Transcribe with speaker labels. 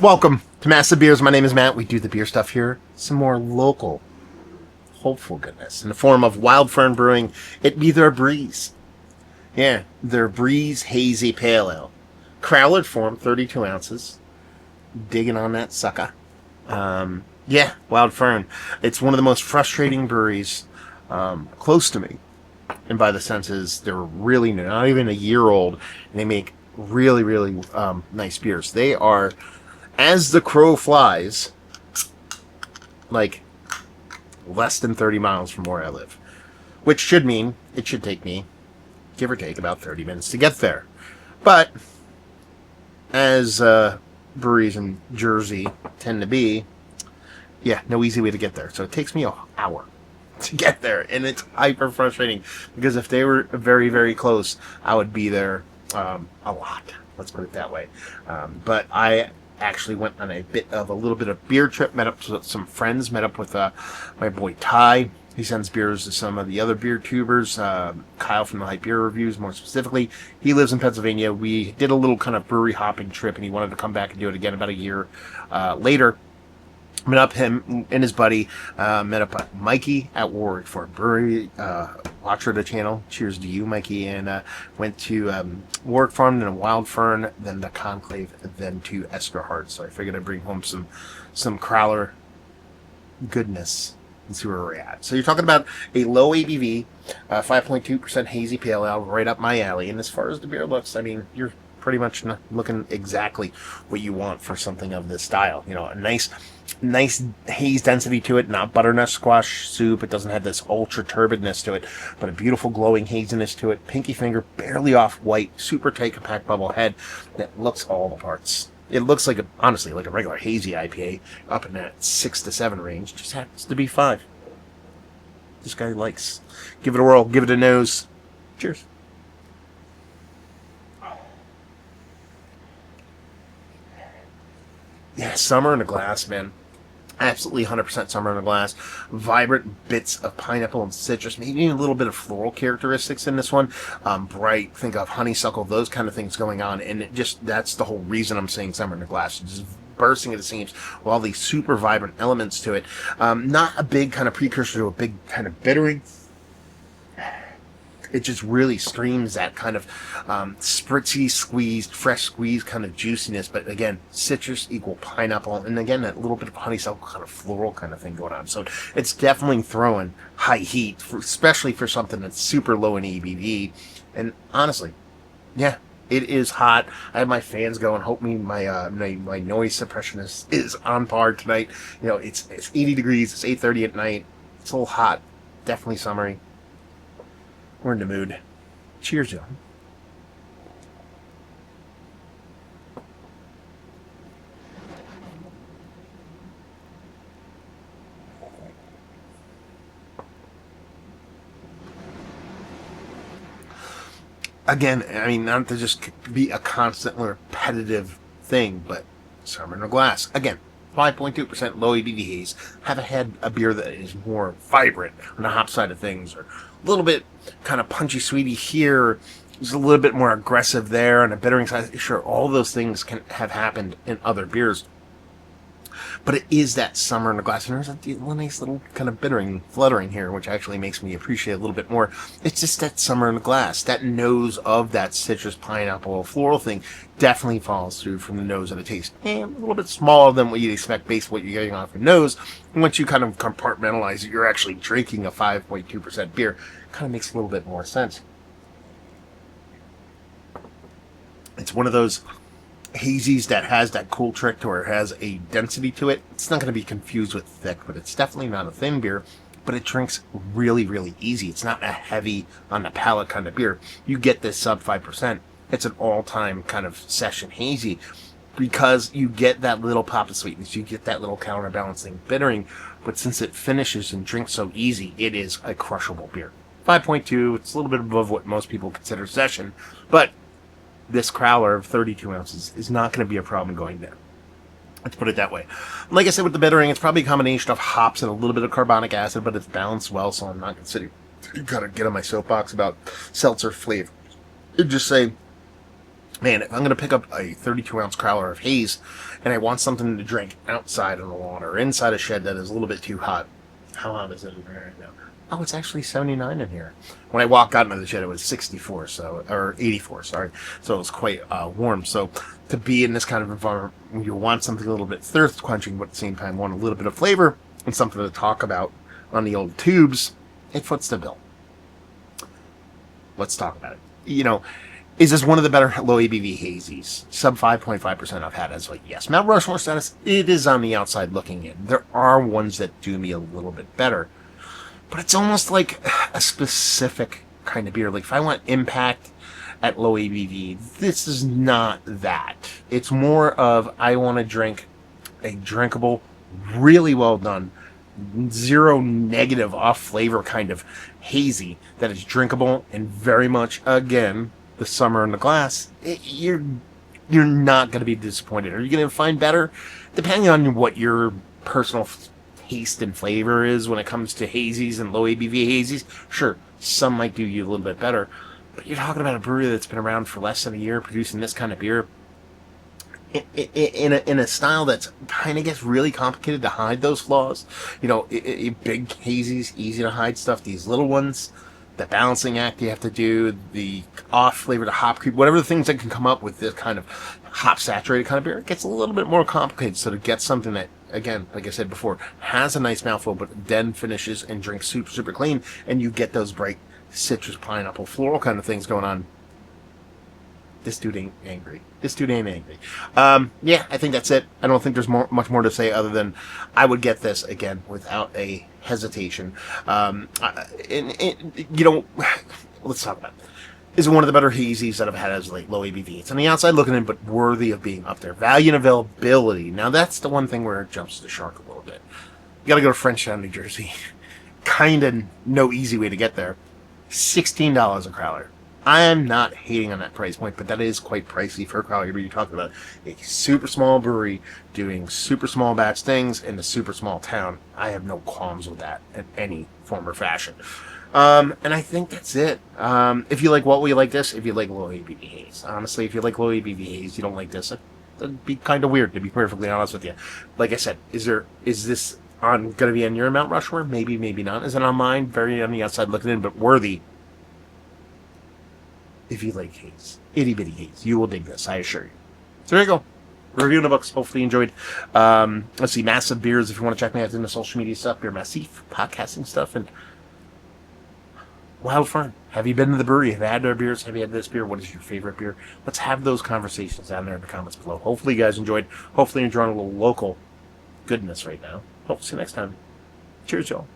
Speaker 1: Welcome to Massive Beers. My name is Matt. We do the beer stuff here. Some more local, hopeful goodness in the form of Wild Fern Brewing. It be their Breeze. Yeah, their Breeze Hazy Pale Ale. Crowler form, 32 ounces. Digging on that sucker. Yeah, Wild Fern. It's one of the most frustrating breweries close to me. And by the senses, they're really new, not even a year old. And they make really, really nice beers. They are, as the crow flies, like less than 30 miles from where I live. Which should mean it should take me, give or take, about 30 minutes to get there. But, as breweries in Jersey tend to be, yeah, no easy way to get there. So it takes me an hour to get there. And it's hyper frustrating because if they were very, very close, I would be there a lot. Let's put it that way. But I actually went on a little bit of beer trip, met up with some friends, met up with my boy Ty. He sends beers to some of the other beer tubers, Kyle from the Hype Beer Reviews more specifically. He lives in Pennsylvania. We did a little kind of brewery hopping trip, and he wanted to come back and do it again about a year later. Met up him and his buddy, met up Mikey at Warwick for a brewery, watcher of the channel. Cheers to you, Mikey. And went to Warwick Farm, then a Wild Fern, then the Conclave, then to Eskerhart. So I figured I'd bring home some Crowler goodness and see where we're at. So you're talking about a low ABV, 5.2% hazy pale ale, right up my alley. And as far as the beer looks, I mean, you're pretty much looking exactly what you want for something of this style. You know, a nice haze density to it, not butternut squash soup. It doesn't have this ultra turbidness to it, but a beautiful glowing haziness to it. Pinky finger, barely off white, super tight compact bubble head that looks all the parts. It looks like honestly like a regular hazy IPA up in that 6 to 7 range. Just happens to be 5. This guy likes. Give it a whirl. Give it a nose. Cheers. Yeah, summer in a glass, man. Absolutely 100% summer in a glass. Vibrant bits of pineapple and citrus. Maybe a little bit of floral characteristics in this one. Bright, think of honeysuckle, those kind of things going on. And that's the whole reason I'm saying summer in a glass. It's just bursting at the seams with all these super vibrant elements to it. Not a big kind of precursor to a big kind of bittering. It just really screams that kind of spritzy, squeezed, fresh squeezed kind of juiciness. But again, citrus equal pineapple. And again, that little bit of honeysuckle kind of floral kind of thing going on. So it's definitely throwing high heat, especially for something that's super low in ABV. And honestly, yeah, it is hot. I have my fans going. Hope my noise suppression is on par tonight. You know, it's 80 degrees. It's 8:30 at night. It's a little hot. Definitely summery. We're in the mood. Cheers, y'all. Again, I mean, not to just be a constantly repetitive thing, but summer in a glass. Again, 5.2% low ABV haze. Haven't had a beer that is more vibrant on the hop side of things, or a little bit kind of punchy sweetie here. There's a little bit more aggressive there, and a bittering side. Sure, all those things can have happened in other beers. But it is that summer in a glass. And there's a nice little kind of bittering, fluttering here, which actually makes me appreciate it a little bit more. It's just that summer in a glass. That nose of that citrus, pineapple, floral thing definitely falls through from the nose of the taste. And a little bit smaller than what you'd expect based on what you're getting off your nose. And once you kind of compartmentalize it, you're actually drinking a 5.2% beer. It kind of makes a little bit more sense. It's one of those hazies that has that cool trick to where it has a density to it. It's not going to be confused with thick, but it's definitely not a thin beer, but it drinks really, really easy. It's not a heavy on the palate kind of beer. You get this sub 5%. It's an all-time kind of session hazy because you get that little pop of sweetness. You get that little counterbalancing bittering, but since it finishes and drinks so easy, it is a crushable beer. 5.2, it's a little bit above what most people consider session, but this Crowler of 32 ounces is not going to be a problem going there. Let's put it that way. Like I said, with the bittering, it's probably a combination of hops and a little bit of carbonic acid, but it's balanced well, so I'm not going to get on my soapbox about seltzer flavor. Just say Man, if I'm going to pick up a 32-ounce crowler of haze and I want something to drink outside on the lawn or inside a shed that is a little bit too hot, how hot is it in here right now? Oh, it's actually 79 in here. When I walked out into the shed, it was 64, or 84, sorry. So it was quite warm. So to be in this kind of environment, you want something a little bit thirst quenching, but at the same time want a little bit of flavor and something to talk about on the old tubes, it foots the bill. Let's talk about it. Is this one of the better low ABV hazies? Sub 5.5% I've had as yes. Mount Rushmore status, it is on the outside looking in. There are ones that do me a little bit better. But it's almost like a specific kind of beer. Like if I want impact at low ABV, this is not that. It's more of I want to drink a drinkable, really well done, zero negative off flavor kind of hazy that is drinkable and very much, again, the summer in the glass. You're not going to be disappointed. Are you going to find better? Depending on what your personal taste and flavor is when it comes to hazies and low ABV hazies, sure, some might do you a little bit better. But you're talking about a brewery that's been around for less than a year producing this kind of beer in a style that's kind of gets really complicated to hide those flaws. Big hazies, easy to hide stuff. These little ones, the balancing act you have to do, the off flavor, the hop creep, whatever the things that can come up with this kind of hop saturated kind of beer, it gets a little bit more complicated. So to get something that, again, like I said before, has a nice mouthful, but then finishes and drinks super, super clean, and you get those bright citrus, pineapple, floral kind of things going on. This dude ain't angry. Yeah, I think that's it. I don't think there's much more to say other than I would get this, again, without a hesitation. Let's talk about it. Is one of the better hazies that I've had as low ABV. It's on the outside looking in, but worthy of being up there. Value and availability. Now, that's the one thing where it jumps the shark a little bit. You got to go to Frenchtown, New Jersey. Kind of no easy way to get there. $16 a crowler. I am not hating on that price point, but that is quite pricey for a crowler. You're talking about a super small brewery doing super small batch things in a super small town. I have no qualms with that in any form or fashion. And I think that's it. If you like what we like this, if you like low ABV haze. Honestly, if you like low ABV haze, you don't like this, that'd be kind of weird, to be perfectly honest with you. Like I said, is this going to be on your Mount Rushmore? Maybe, maybe not. Is it on mine? Very on the outside looking in, but worthy. If you like haze, itty bitty haze, you will dig this, I assure you. So there you go. Review in the books. Hopefully you enjoyed. Let's see, Massive Beers. If you want to check me out in the social media stuff, Beer Massif, podcasting stuff, and Wild Fern. Have you been to the brewery? Have you had their beers? Have you had this beer? What is your favorite beer? Let's have those conversations down there in the comments below. Hopefully you guys enjoyed. Hopefully you're enjoying a little local goodness right now. Hope to see you next time. Cheers, y'all.